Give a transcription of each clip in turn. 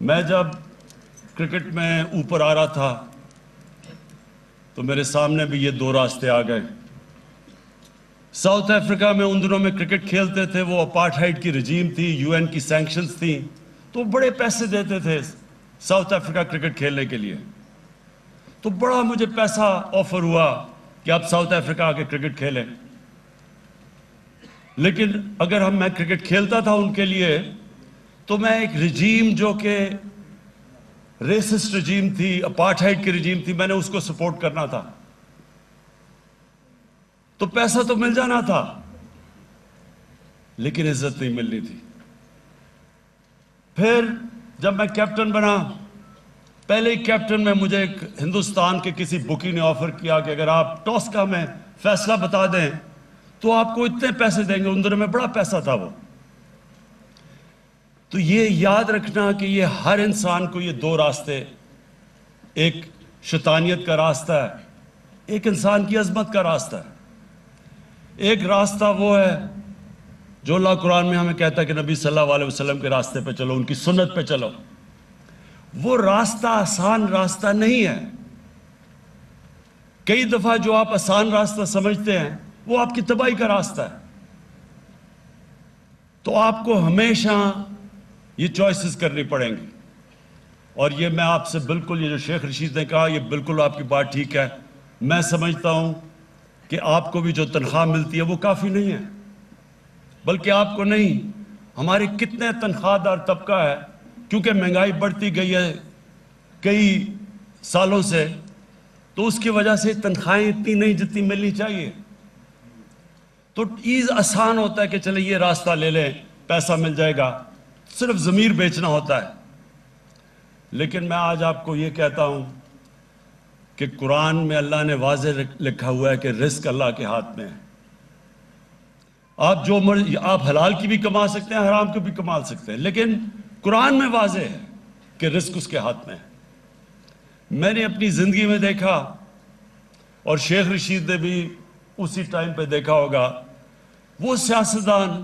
میں جب کرکٹ میں اوپر آ رہا تھا تو میرے سامنے بھی یہ دو راستے آ گئے. ساؤتھ افریقہ میں ان دنوں میں کرکٹ کھیلتے تھے, وہ اپارٹھائیڈ کی رجیم تھی, UN کی سینکشنز تھیں, تو بڑے پیسے دیتے تھے ساؤتھ افریقہ کرکٹ کھیلنے کے لیے. تو بڑا مجھے پیسہ آفر ہوا کہ آپ ساؤتھ افریقہ آ کے کرکٹ کھیلیں. لیکن اگر میں کرکٹ کھیلتا تھا ان کے لیے تو میں ایک رجیم جو کہ ریسسٹ رجیم تھی, اپارٹھائیڈ کی رجیم تھی, میں نے اس کو سپورٹ کرنا تھا. تو پیسہ تو مل جانا تھا لیکن عزت نہیں ملنی تھی. پھر جب میں کیپٹن بنا, پہلے ہی کیپٹن میں مجھے ایک ہندوستان کے کسی بکی نے آفر کیا کہ اگر آپ ٹاس کا میں فیصلہ بتا دیں تو آپ کو اتنے پیسے دیں گے. ان دنوں میں بڑا پیسہ تھا وہ. تو یہ یاد رکھنا کہ یہ ہر انسان کو یہ دو راستے, ایک شیطانیت کا راستہ ہے, ایک انسان کی عظمت کا راستہ ہے. ایک راستہ وہ ہے جو اللہ قرآن میں ہمیں کہتا ہے کہ نبی صلی اللہ علیہ وسلم کے راستے پہ چلو, ان کی سنت پہ چلو. وہ راستہ آسان راستہ نہیں ہے. کئی دفعہ جو آپ آسان راستہ سمجھتے ہیں وہ آپ کی تباہی کا راستہ ہے. تو آپ کو ہمیشہ یہ چوائسز کرنی پڑیں گی. اور یہ میں آپ سے بالکل, یہ جو شیخ رشید نے کہا یہ بالکل آپ کی بات ٹھیک ہے. میں سمجھتا ہوں کہ آپ کو بھی جو تنخواہ ملتی ہے وہ کافی نہیں ہے, بلکہ آپ کو نہیں, ہمارے کتنے تنخواہ دار طبقہ ہے, کیونکہ مہنگائی بڑھتی گئی ہے کئی سالوں سے, تو اس کی وجہ سے تنخواہیں اتنی نہیں جتنی ملنی چاہیے. تو ایز آسان ہوتا ہے کہ چلے یہ راستہ لے لیں, پیسہ مل جائے گا, صرف ضمیر بیچنا ہوتا ہے. لیکن میں آج آپ کو یہ کہتا ہوں کہ قرآن میں اللہ نے واضح لکھا ہوا ہے کہ رزق اللہ کے ہاتھ میں ہے. آپ جو مرضی, آپ حلال کی بھی کما سکتے ہیں, حرام کی بھی کما سکتے ہیں, لیکن قرآن میں واضح ہے کہ رزق اس کے ہاتھ میں ہے. میں نے اپنی زندگی میں دیکھا, اور شیخ رشید نے بھی اسی ٹائم پہ دیکھا ہوگا, وہ سیاستدان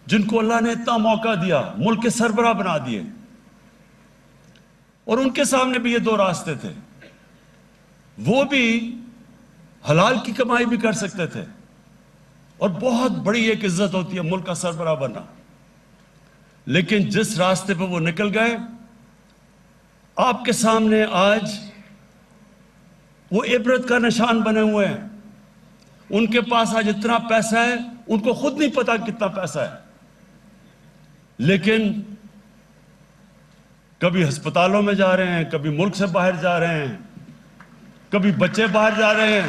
جن کو اللہ نے اتنا موقع دیا, ملک کے سربراہ بنا دیے, اور ان کے سامنے بھی یہ دو راستے تھے. وہ بھی حلال کی کمائی بھی کر سکتے تھے, اور بہت بڑی ایک عزت ہوتی ہے ملک کا سربراہ بننا. لیکن جس راستے پہ وہ نکل گئے, آپ کے سامنے آج وہ عبرت کا نشان بنے ہوئے ہیں. ان کے پاس آج اتنا پیسہ ہے, ان کو خود نہیں پتا کتنا پیسہ ہے, لیکن کبھی ہسپتالوں میں جا رہے ہیں, کبھی ملک سے باہر جا رہے ہیں, کبھی بچے باہر جا رہے ہیں,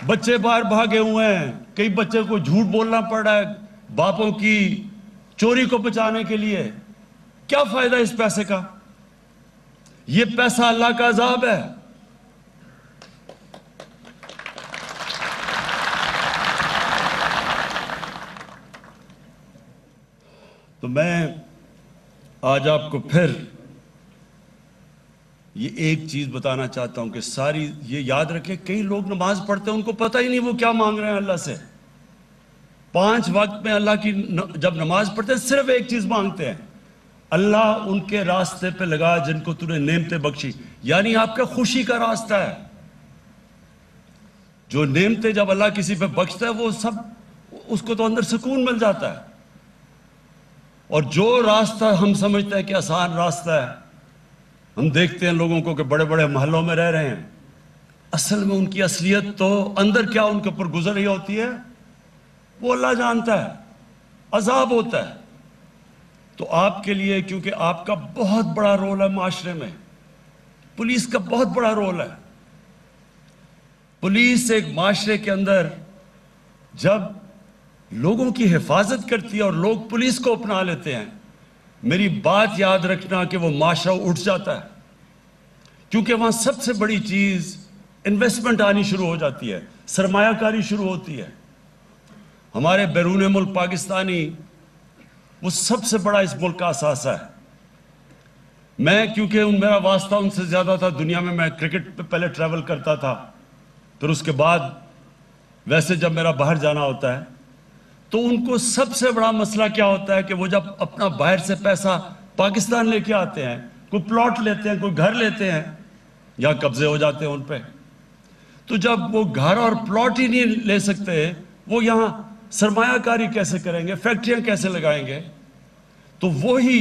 بچے باہر بھاگے ہوئے ہیں. کئی بچے کو جھوٹ بولنا پڑ رہا ہے باپوں کی چوری کو بچانے کے لیے. کیا فائدہ اس پیسے کا؟ یہ پیسہ اللہ کا عذاب ہے. تو میں آج آپ کو پھر یہ ایک چیز بتانا چاہتا ہوں کہ ساری یہ یاد رکھیں, کئی لوگ نماز پڑھتے ہیں ان کو پتہ ہی نہیں وہ کیا مانگ رہے ہیں اللہ سے. 5 وقت میں اللہ کی جب نماز پڑھتے ہیں صرف ایک چیز مانگتے ہیں, اللہ ان کے راستے پہ لگا جن کو تو نے نعمتیں بخشی. یعنی آپ کا خوشی کا راستہ ہے. جو نعمتیں جب اللہ کسی پہ بخشتا ہے وہ سب, اس کو تو اندر سکون مل جاتا ہے. اور جو راستہ ہم سمجھتے ہیں کہ آسان راستہ ہے, ہم دیکھتے ہیں لوگوں کو کہ بڑے بڑے محلوں میں رہ رہے ہیں, اصل میں ان کی اصلیت تو اندر کیا ان کے اوپر گزر رہی ہوتی ہے وہ اللہ جانتا ہے. عذاب ہوتا ہے. تو آپ کے لیے, کیونکہ آپ کا بہت بڑا رول ہے معاشرے میں, پولیس کا بہت بڑا رول ہے. پولیس ایک معاشرے کے اندر جب لوگوں کی حفاظت کرتی ہے اور لوگ پولیس کو اپنا لیتے ہیں, میری بات یاد رکھنا کہ وہ معاشرہ اٹھ جاتا ہے. کیونکہ وہاں سب سے بڑی چیز انویسٹمنٹ آنی شروع ہو جاتی ہے, سرمایہ کاری شروع ہوتی ہے. ہمارے بیرون ملک پاکستانی وہ سب سے بڑا اس ملک کا اثاثہ ہے. میں کیونکہ میرا واسطہ ان سے زیادہ تھا دنیا میں کرکٹ پہ پہلے ٹریول کرتا تھا, پھر اس کے بعد ویسے جب میرا باہر جانا ہوتا ہے تو ان کو سب سے بڑا مسئلہ کیا ہوتا ہے کہ وہ جب اپنا باہر سے پیسہ پاکستان لے کے آتے ہیں، کوئی پلاٹ لیتے ہیں، کوئی گھر لیتے ہیں، یا قبضے ہو جاتے ہیں ان پہ، تو جب وہ گھر اور پلاٹ ہی نہیں لے سکتے، وہ یہاں سرمایہ کاری کیسے کریں گے، فیکٹریاں کیسے لگائیں گے؟ تو وہی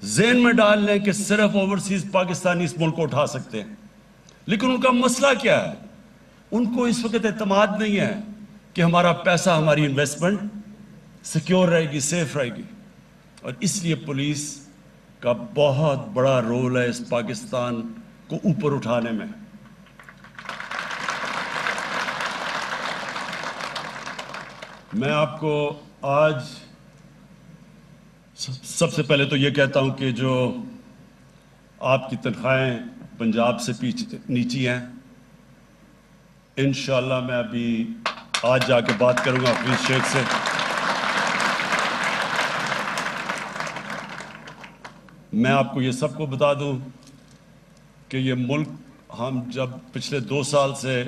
ذہن میں ڈال لیں کہ صرف اوورسیز پاکستانی اس ملک کو اٹھا سکتے ہیں۔ لیکن ان کا مسئلہ کیا ہے؟ ان کو اس وقت اعتماد نہیں ہے کہ ہمارا پیسہ، ہماری انویسٹمنٹ سیکیور رہے گی، سیف رہے گی، اور اس لیے پولیس کا بہت بڑا رول ہے اس پاکستان کو اوپر اٹھانے میں۔ میں آپ کو آج سب سے پہلے تو یہ کہتا ہوں کہ جو آپ کی تنخواہیں پنجاب سے نیچی ہیں، انشاءاللہ میں ابھی آج جا کے بات کروں گا حفیظ شیخ سے، میں آپ کو یہ سب کو بتا دوں کہ یہ ملک، ہم جب پچھلے 2 سال سے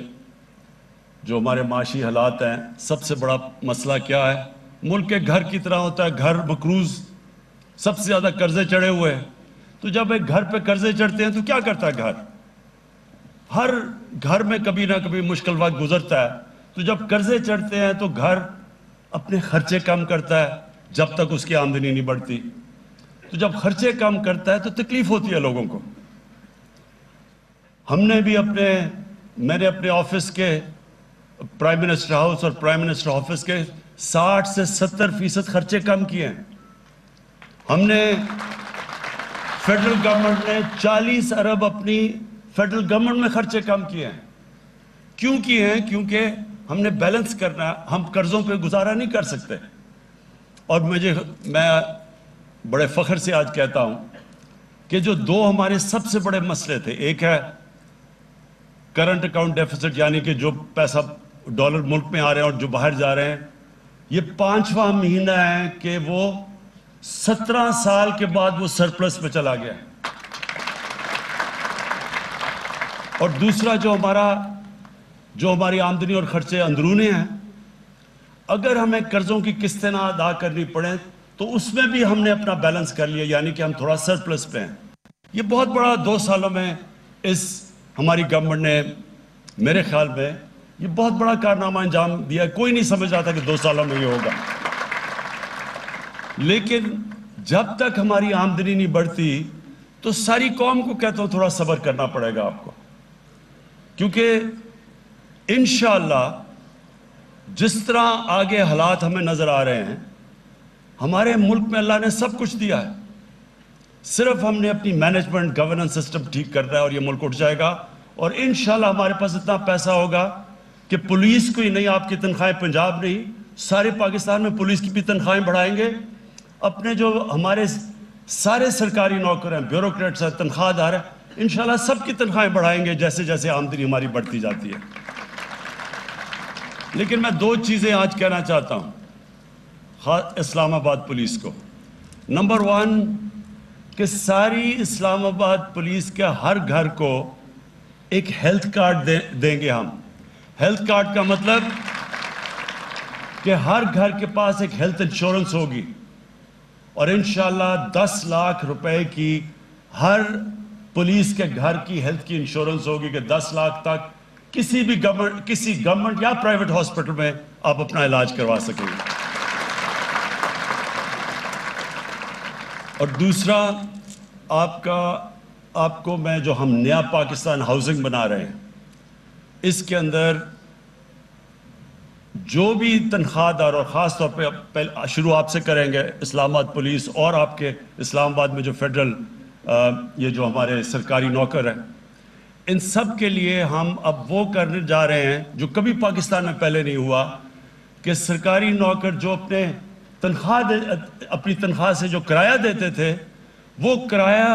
جو ہمارے معاشی حالات ہیں، سب سے بڑا مسئلہ کیا ہے؟ ملک کے گھر کی طرح ہوتا ہے، گھر مقروض، سب سے زیادہ قرضے چڑھے ہوئے ہیں۔ تو جب ایک گھر پہ قرضے چڑھتے ہیں تو کیا کرتا ہے گھر؟ ہر گھر میں کبھی نہ کبھی مشکل وقت گزرتا ہے، تو جب قرضے چڑھتے ہیں تو گھر اپنے خرچے کم کرتا ہے جب تک اس کی آمدنی نہیں بڑھتی، تو جب خرچے کم کرتا ہے تو تکلیف ہوتی ہے لوگوں کو۔ ہم نے بھی میں نے اپنے آفس کے پرائم منسٹر ہاؤس اور پرائم منسٹر آفس کے 60 سے 70% خرچے کم کیے ہیں۔ ہم نے فیڈرل گورنمنٹ نے 40 ارب اپنی فیڈرل گورنمنٹ میں خرچے کم کیے ہیں۔ کیوں کیے ہیں؟ کیونکہ ہم نے بیلنس کرنا، ہم قرضوں پہ گزارا نہیں کر سکتے۔ اور میں بڑے فخر سے آج کہتا ہوں کہ جو 2 ہمارے سب سے بڑے مسئلے تھے، ایک ہے کرنٹ اکاؤنٹ ڈیفیسٹ، یعنی کہ جو پیسہ ڈالر ملک میں آ رہے ہیں اور جو باہر جا رہے ہیں، یہ 5واں مہینہ ہے کہ وہ 17 سال کے بعد وہ سرپلس میں چلا گیا۔ اور دوسرا جو ہماری آمدنی اور خرچے اندرونی ہیں، اگر ہمیں قرضوں کی قسطیں نہ ادا کرنی پڑیں تو اس میں بھی ہم نے اپنا بیلنس کر لیا، یعنی کہ ہم تھوڑا سرپلس پہ ہیں۔ یہ بہت بڑا 2 سالوں میں ہماری گورنمنٹ نے، میرے خیال میں یہ بہت بڑا کارنامہ انجام دیا۔ کوئی نہیں سمجھ رہا تھا کہ 2 سالوں میں یہ ہوگا، لیکن جب تک ہماری آمدنی نہیں بڑھتی تو ساری قوم کو کہتا ہوں تھوڑا صبر کرنا پڑے گا آپ کو، کیونکہ انشاءاللہ جس طرح آگے حالات ہمیں نظر آ رہے ہیں، ہمارے ملک میں اللہ نے سب کچھ دیا ہے، صرف ہم نے اپنی مینجمنٹ گورننس سسٹم ٹھیک کرنا ہے اور یہ ملک اٹھ جائے گا۔ اور انشاءاللہ ہمارے پاس اتنا پیسہ ہوگا کہ پولیس کو ہی نہیں، آپ کی تنخواہیں پنجاب نہیں، سارے پاکستان میں پولیس کی بھی تنخواہیں بڑھائیں گے۔ اپنے جو ہمارے سارے سرکاری نوکر ہیں، بیوروکریٹس ہیں، تنخواہ دار ہیں، انشاءاللہ سب کی تنخواہیں بڑھائیں گے جیسے جیسے آمدنی ہماری بڑھتی جاتی ہے۔ لیکن میں 2 چیزیں آج کہنا چاہتا ہوں اسلام آباد پولیس کو۔ نمبر 1 کہ ساری اسلام آباد پولیس کے ہر گھر کو ایک ہیلتھ کارڈ دیں گے ہم۔ ہیلتھ کارڈ کا مطلب کہ ہر گھر کے پاس ایک ہیلتھ انشورنس ہوگی، اور انشاءاللہ 10 لاکھ روپے کی ہر پولیس کے گھر کی ہیلتھ کی انشورنس ہوگی کہ 10 لاکھ تک کسی گورنمنٹ یا پرائیویٹ ہاسپٹل میں آپ اپنا علاج کروا سکیں گے۔ اور دوسرا، آپ کو میں جو ہم نیا پاکستان ہاؤسنگ بنا رہے ہیں، اس کے اندر جو بھی تنخواہ دار، اور خاص طور پہ شروع آپ سے کریں گے، اسلام آباد پولیس اور آپ کے اسلام آباد میں جو فیڈرل یہ جو ہمارے سرکاری نوکر ہیں، ان سب کے لیے ہم اب وہ کرنے جا رہے ہیں جو کبھی پاکستان میں پہلے نہیں ہوا، کہ سرکاری نوکر جو اپنی تنخواہ سے جو کرایہ دیتے تھے، وہ کرایہ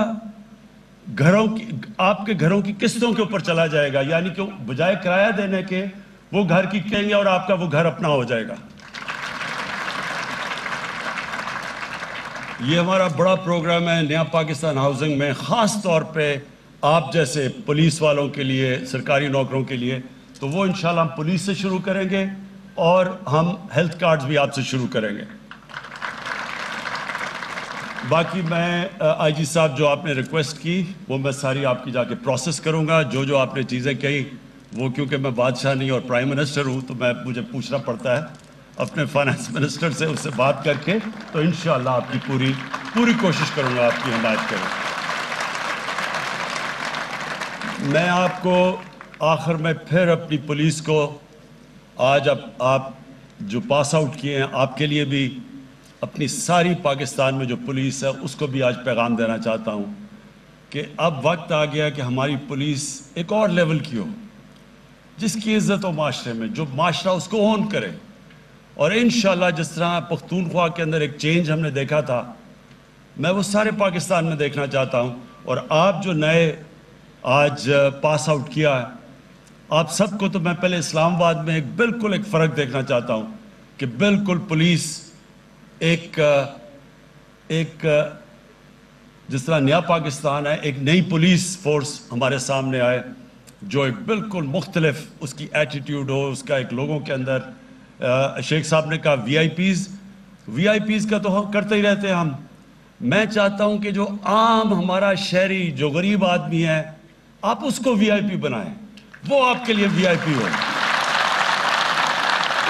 آپ کے گھروں کی قسطوں کے اوپر چلا جائے گا، یعنی کہ بجائے کرایہ دینے کے وہ گھر کی کہیں گے اور آپ کا وہ گھر اپنا ہو جائے گا۔ یہ ہمارا بڑا پروگرام ہے نیا پاکستان ہاؤسنگ میں، خاص طور پہ آپ جیسے پولیس والوں کے لیے، سرکاری نوکروں کے لیے۔ تو وہ انشاءاللہ ہم پولیس سے شروع کریں گے، اور ہم ہیلتھ کارڈز بھی آپ سے شروع کریں گے. باقی میں آئی جی صاحب جو آپ نے ریکویسٹ کی وہ میں ساری آپ کی جا کے پروسیس کروں گا. جو آپ نے چیزیں کہی وہ کیونکہ میں بادشاہ نہیں اور پرائم منسٹر ہوں تو مجھے پوچھنا پڑتا ہے اپنے فائنانس منسٹر سے, اس سے بات کر کے. تو انشاءاللہ آپ کی پوری کوشش کروں گا آپ کی حمایت کروں. میں آپ کو آخر میں پھر اپنی پولیس کو آج آپ جو پاس آؤٹ کیے ہیں آپ کے لیے بھی اپنی ساری پاکستان میں جو پولیس ہے اس کو بھی آج پیغام دینا چاہتا ہوں کہ اب وقت آ گیا کہ ہماری پولیس ایک اور لیول کی ہو, جس کی عزت ہو معاشرے میں, جو معاشرہ اس کو اون کرے. اور انشاءاللہ جس طرح پختونخوا کے اندر ایک چینج ہم نے دیکھا تھا میں وہ سارے پاکستان میں دیکھنا چاہتا ہوں. اور آپ جو نئے آج پاس آؤٹ کیا ہے آپ سب کو تو میں پہلے اسلام آباد میں بالکل ایک فرق دیکھنا چاہتا ہوں کہ بالکل پولیس ایک جس طرح نیا پاکستان ہے ایک نئی پولیس فورس ہمارے سامنے آئے جو ایک بالکل مختلف اس کی ایٹیٹیوڈ ہو, اس کا ایک لوگوں کے اندر. شیخ صاحب نے کہا وی آئی پیز کا تو ہم کرتے ہی رہتے ہیں. میں چاہتا ہوں کہ جو عام ہمارا شہری جو غریب آدمی ہے آپ اس کو وی آئی پی بنائیں, وہ آپ کے لیے وی آئی پی ہو,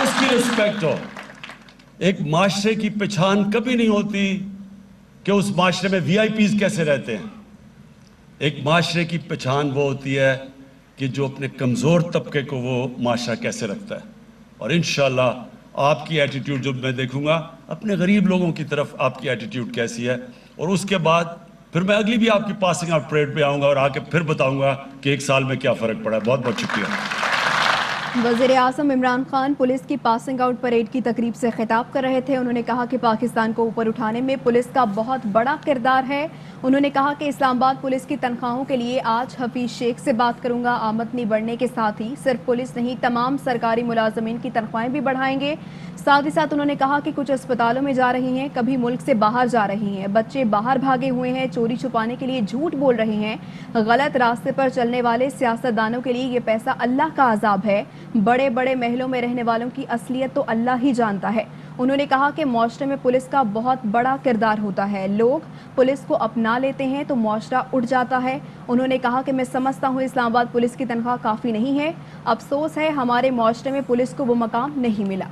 اس کی رسپیکٹ ہو. ایک معاشرے کی پہچان کبھی نہیں ہوتی کہ اس معاشرے میں وی آئی پیز کیسے رہتے ہیں. ایک معاشرے کی پہچان وہ ہوتی ہے کہ جو اپنے کمزور طبقے کو وہ معاشرہ کیسے رکھتا ہے. اور انشاءاللہ آپ کی ایٹیٹیوڈ جب میں دیکھوں گا اپنے غریب لوگوں کی طرف آپ کی ایٹیٹیوڈ کیسی ہے, اور اس کے بعد پھر میں اگلی بھی آپ کی پاسنگ آؤٹ پریڈ پہ آؤں گا اور آ کے پھر بتاؤں گا کہ ایک سال میں کیا فرق پڑا ہے. بہت بہت شکریہ. وزیر اعظم عمران خان پولیس کی پاسنگ آؤٹ پریڈ کی تقریب سے خطاب کر رہے تھے. انہوں نے کہا کہ پاکستان کو اوپر اٹھانے میں پولیس کا بہت بڑا کردار ہے. انہوں نے کہا کہ اسلام آباد پولیس کی تنخواہوں کے لیے آج حفیظ شیخ سے بات کروں گا. آمدنی بڑھنے کے ساتھ ہی صرف پولیس نہیں تمام سرکاری ملازمین کی تنخواہیں بھی بڑھائیں گے. ساتھ ہی ساتھ انہوں نے کہا کہ کچھ اسپتالوں میں جا رہی ہیں, کبھی ملک سے باہر جا رہی ہیں, بچے باہر بھاگے ہوئے ہیں, چوری چھپانے کے لیے جھوٹ بول رہے ہیں. غلط راستے پر چلنے والے سیاستدانوں کے لیے یہ پیسہ اللہ کا عذاب ہے. بڑے بڑے محلوں میں رہنے والوں کی اصلیت تو اللہ ہی جانتا ہے. انہوں نے کہا کہ معاشرے میں پولیس کا بہت بڑا کردار ہوتا ہے. لوگ پولیس کو اپنا لیتے ہیں تو معاشرہ اٹھ جاتا ہے. انہوں نے کہا کہ میں سمجھتا ہوں اسلام آباد پولیس کی تنخواہ کافی نہیں ہے. افسوس ہے ہمارے معاشرے میں پولیس کو وہ مقام نہیں ملا.